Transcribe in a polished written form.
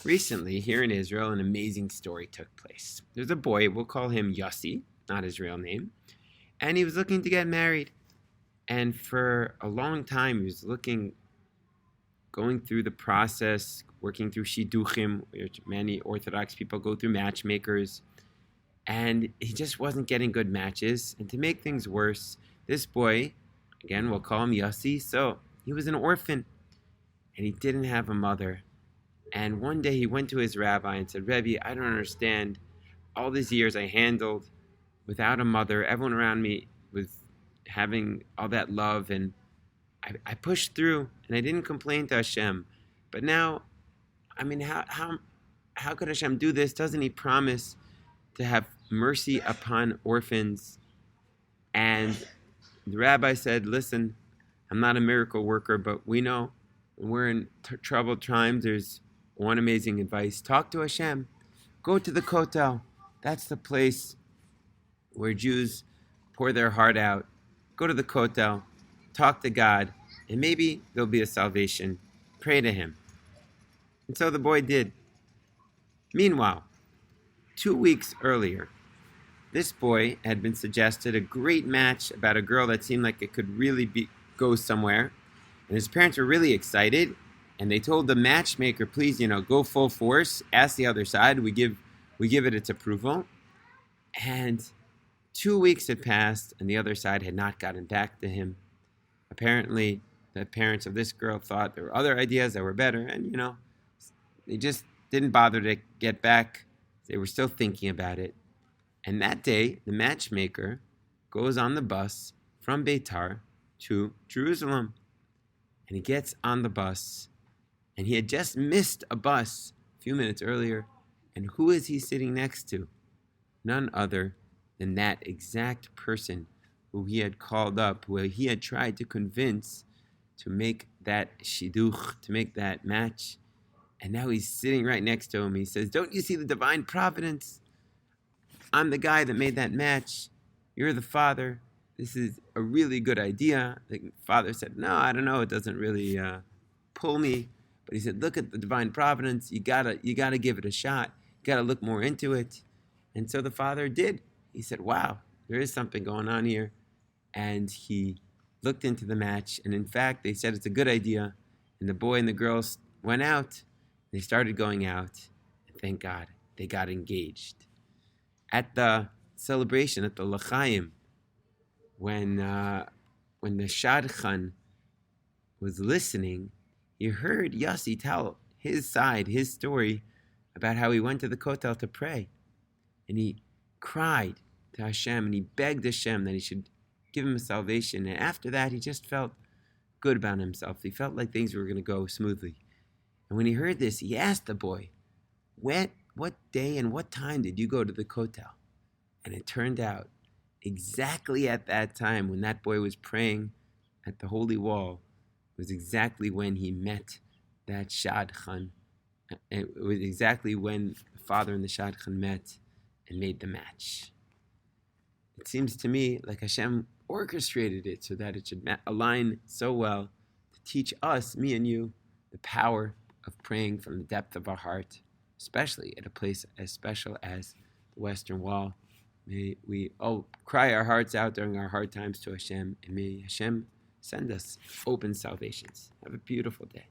Recently, here in Israel, an amazing story took place. There's a boy, we'll call him Yossi, not his real name, and he was looking to get married. And for a long time, he was going through the process, working through Shidduchim, which many Orthodox people go through matchmakers, and he just wasn't getting good matches. And to make things worse, this boy, again, we'll call him Yossi, so he was an orphan, and he didn't have a mother. And one day he went to his rabbi and said, Rebbe, I don't understand. All these years I handled without a mother. Everyone around me was having all that love, and I pushed through, and I didn't complain to Hashem. But now, how could Hashem do this? Doesn't He promise to have mercy upon orphans? And the rabbi said, listen, I'm not a miracle worker, but we know when we're in troubled times, there's one amazing advice. Talk to Hashem. Go to the Kotel. That's the place where Jews pour their heart out. Go to the Kotel. Talk to God. And maybe there'll be a salvation. Pray to Him. And so the boy did. Meanwhile, 2 weeks earlier, this boy had been suggested a great match about a girl that seemed like it could really go somewhere. And his parents were really excited. And they told the matchmaker, please, go full force. Ask the other side. We give it its approval. And 2 weeks had passed, and the other side had not gotten back to him. Apparently, the parents of this girl thought there were other ideas that were better, and, they just didn't bother to get back. They were still thinking about it. And that day, the matchmaker goes on the bus from Beitar to Jerusalem. And he gets on the bus, and he had just missed a bus a few minutes earlier. And who is he sitting next to? None other than that exact person who he had called up, who he had tried to convince to make that shidduch, to make that match. And now he's sitting right next to him. He says, don't you see the divine providence? I'm the guy that made that match. You're the father. This is a really good idea. The father said, no, I don't know. It doesn't really pull me. But he said, look at the divine providence. You gotta give it a shot. You gotta look more into it. And so the father did. He said, wow, there is something going on here. And he looked into the match. And in fact, they said it's a good idea. And the boy and the girls went out. They started going out. And thank God, they got engaged. At the celebration, at the L'chaim, when the Shadchan was listening, he heard Yossi tell his side, his story, about how he went to the Kotel to pray. And he cried to Hashem, and he begged Hashem that He should give him a salvation. And after that, he just felt good about himself. He felt like things were going to go smoothly. And when he heard this, he asked the boy, what day and what time did you go to the Kotel? And it turned out, exactly at that time when that boy was praying at the holy wall, was exactly when he met that Shadchan. It was exactly when the father and the Shadchan met and made the match. It seems to me like Hashem orchestrated it so that it should align so well to teach us, me and you, the power of praying from the depth of our heart, especially at a place as special as the Western Wall. May we all cry our hearts out during our hard times to Hashem, and may Hashem send us open salvations. Have a beautiful day.